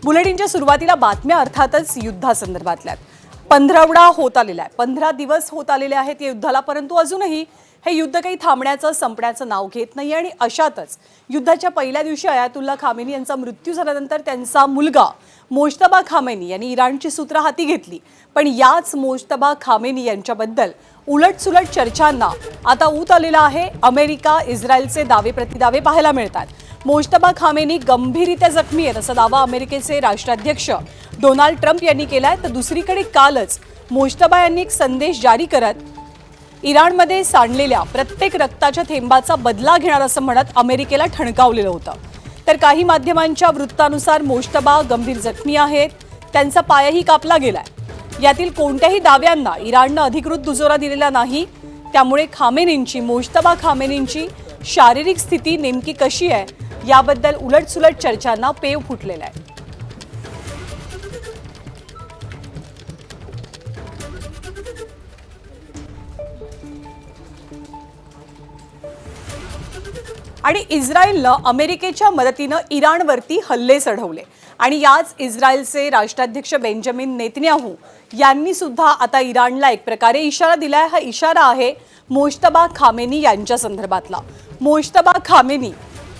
बुलेटिनच्या सुरुवातीला बातम्या अर्थातच युद्धासंदर्भातल्या 15 होत आलेला आहे 15 दिवस होत आलेले आहेत या युद्धाला, परंतु अजूनही हे युद्ध काही थांबण्याचं संपण्याचं नाव घेत नाही। आणि अशातच युद्धाच्या पहिल्या दिवशी अयातुल्ला खामेनी यांचा मृत्यू झाल्यानंतर त्यांचा मुलगा मोज्तबा खामेनी यांनी इराणची सूत्र हाती घेतली। पण याच मोज्तबा खामेनी यांच्याबद्दल उलटसुलट चर्चांना आता ऊत आलेला आहे। अमेरिका इस्रायलचे दावे प्रतिदावे पाहायला मिळतात। मोज्तबा खामेनी गंभीररित्या जखमी आहेत असा दावा अमेरिकेचे राष्ट्राध्यक्ष डोनाल्ड ट्रम्प यांनी केलाय। तर दुसरीकडे कालच मोज्तबा यांनी एक संदेश जारी करत इराणमध्ये सांडलेल्या प्रत्येक रक्ताच्या थेंबाचा बदला घेणार असं म्हणत अमेरिकेला ठणकावलेलं होतं। तर काही माध्यमांच्या वृत्तानुसार मोज्तबा गंभीर जखमी आहेत, त्यांचा पायही कापला गेलाय। यातील कोणत्याही दाव्यांना इराणनं अधिकृत दुजोरा दिलेला नाही। त्यामुळे मोज्तबा खामेनींची शारीरिक स्थिती नेमकी कशी आहे याबद्दल उलटसुलट चर्चांना पेव फुटलेला आहे। आणि इस्रायलनं अमेरिकेच्या मदतीनं इराणवरती हल्ले चढवले आणि याच इस्रायलचे राष्ट्राध्यक्ष बेंजामिन नेतन्याहू यांनी सुद्धा आता इराणला एक प्रकारे इशारा दिलाय। हा इशारा आहे मोज्तबा खामेनी यांच्या संदर्भातला। मोज्तबा खामेनी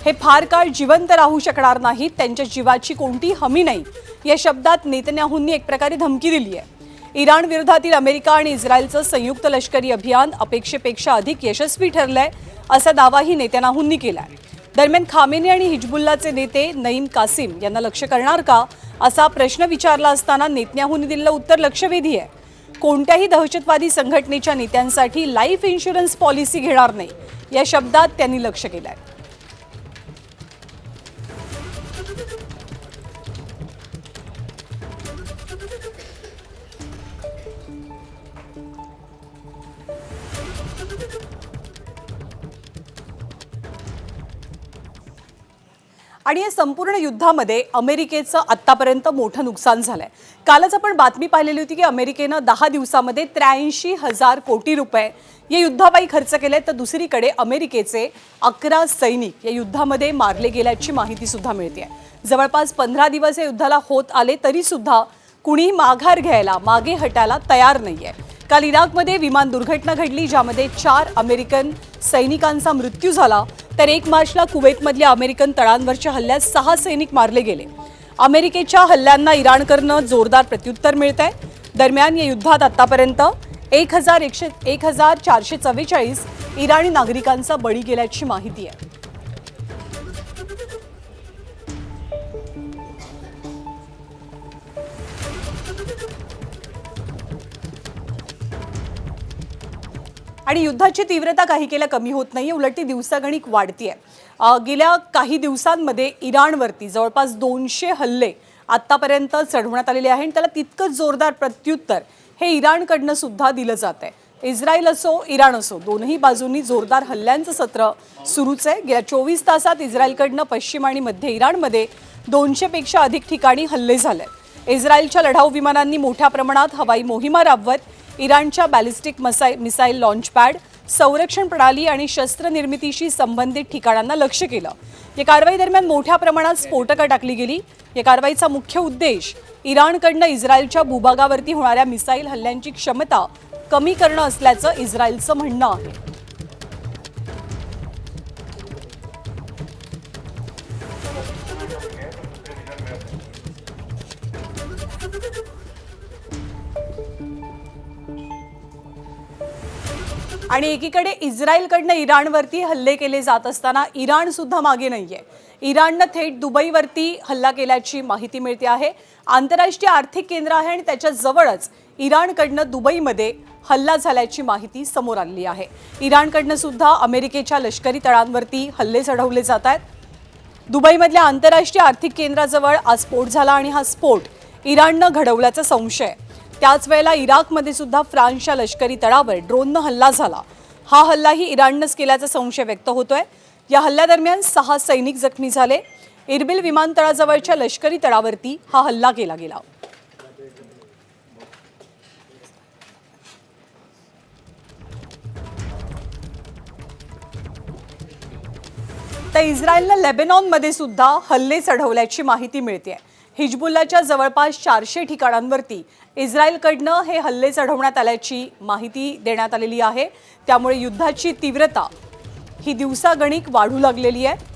हे फार काळ जिवंत राहू शकणार नाहीत, त्यांच्या जीवाची कोणती हमी नाही या शब्दात नेतन्याहूंनी एक प्रकारे धमकी दिली आहे। इराण विरोधातील अमेरिका आणि इस्रायलचं संयुक्त लष्करी अभियान अपेक्षेपेक्षा अधिक यशस्वी ठरलंय असा दावाही नेतन्याहूंनी केलाय। दरम्यान खामेनी आणि हिजबुल्लाचे नेते नईम कासिम यांना लक्ष्य करणार का असा प्रश्न विचारला असताना नेतन्याहूंनी दिलेलं उत्तर लक्षवेधी आहे। कोणत्याही दहशतवादी संघटनेच्या नेत्यांसाठी लाईफ इन्शुरन्स पॉलिसी घेणार नाही या शब्दात त्यांनी लक्ष्य केलंय। आणि या संपूर्ण युद्धामध्ये अमेरिकेचं आतापर्यंत मोठं नुकसान झालंय। कालच आपण बातमी पाहिलेली होती की अमेरिकेनं 10 दिवसांमध्ये 83,000 कोटी रुपये या युद्धापायी खर्च केले। तर दुसरीकडे अमेरिकेचे 11 सैनिक या युद्धामध्ये मारले गेल्याची माहिती सुद्धा मिळते। जवळपास 15 दिवस या युद्धाला होत आले तरी सुद्धा कुणीही माघार घ्यायला मागे हटायला तयार नाहीये। काल इराकमध्ये विमान दुर्घटना घडली ज्यामध्ये 4 अमेरिकन सैनिकांचा मृत्यू झाला। तर 1 मार्चला कुवेतमधल्या अमेरिकन तळांवरच्या हल्ल्यात 6 सैनिक मारले गेले। अमेरिकेच्या हल्ल्यांना इराणकडनं जोरदार प्रत्युत्तर मिळतंय। दरम्यान या युद्धात आतापर्यंत 1444 इराणी नागरिकांचा बळी गेल्याची माहिती आहे। आणि युद्धाची तीव्रता काही केल्या कमी होत नाहीये, उलट ती दिवसागणिक वाढतीये। गेल्या काही दिवसांमध्ये इराणवरती जवळपास 200 हल्ले आतापर्यंत चढवण्यात आलेले आहेत। त्याला तितकंच जोरदार प्रत्युत्तर हे इराणकडनं सुद्धा दिलं जात आहे। इस्रायल असो इराण असो दोन्ही बाजूंनी जोरदार हल्ल्यांचं सत्र सुरूच आहे। गेल्या 24 तासात इस्रायलकडनं पश्चिम आणि मध्य इराणमध्ये 200 पेक्षा अधिक ठिकाणी हल्ले झाले। इस्रायलच्या लढाऊ विमानांनी मोठ्या प्रमाणात हवाई मोहिमा राबवत इराणच्या बॅलिस्टिक मिसाईल लॉन्च पॅड, संरक्षण प्रणाली आणि शस्त्र निर्मितीशी संबंधित ठिकाणांना लक्ष्य केलं। या कारवाई दरम्यान मोठ्या प्रमाणात स्फोटकं टाकली गेली। या कारवाईचा मुख्य उद्देश इराणकडनं इस्रायलच्या भूभागावरती होणाऱ्या मिसाईल हल्ल्यांची क्षमता कमी करणं असल्याचं इस्रायलचं म्हणणं आहे। आणि एकीकडे इस्रायलकडनं इराणवरती हल्ले केले जात असताना इराण सुद्धा मागे नाहीये। इराणनं थेट दुबईवरती हल्ला केल्याची माहिती मिळते आहे। आंतरराष्ट्रीय आर्थिक केंद्र आहे आणि त्याच्या जवळच इराणकडनं दुबईमध्ये हल्ला झाल्याची माहिती समोर आली आहे। इराणकडनं सुद्धा अमेरिकेच्या लष्करी तळांवरती हल्ले चढवले जात आहेत। दुबईमधल्या आंतरराष्ट्रीय आर्थिक केंद्राजवळ आज स्फोट झाला आणि हा स्फोट इराणनं घडवल्याचा संशय आहे। त्याच वेळेला इराकमध्ये सुद्धा फ्रान्सच्या लष्करी तळावर ड्रोननं हल्ला झाला। हा हल्लाही इराणनंच केल्याचा संशय व्यक्त होतोय। या हल्ल्यादरम्यान 6 सैनिक जखमी झाले। इरबिल विमानतळाजवळच्या लष्करी तळावरती हा हल्ला केला गेला। तर इस्रायलने लेबनॉनमध्ये सुद्धा हल्ले चढवल्याची माहिती मिळते। हिजबुल्लाच्या जवळपास 400 ठिकाणांवरती इस्रायलकडनं हे हल्ले चढवण्यात आल्याची माहिती देण्यात आलेली आहे। त्यामुळे युद्धाची तीव्रता ही दिवसागणिक वाढू लागलेली आहे।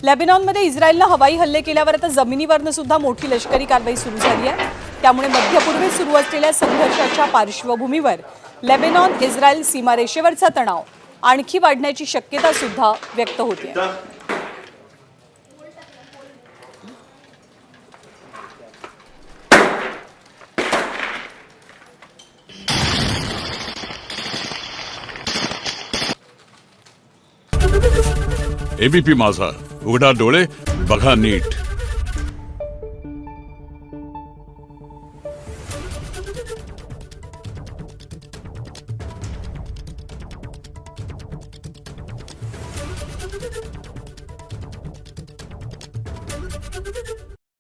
लेबनॉनमध्ये इस्रायलनं हवाई हल्ले केल्यावर आता जमिनीवरनं सुद्धा मोठी लष्करी कारवाई सुरू झाली आहे। त्यामुळे मध्य पूर्वेत सुरू असलेल्या संघर्षाच्या पार्श्वभूमीवर लेबनॉन इस्रायल सीमारेषेवरचा तणाव आणखी वाढण्याची शक्यता सुद्धा व्यक्त होते। एबीपी माझा, उघडा डोळे बघा नीट।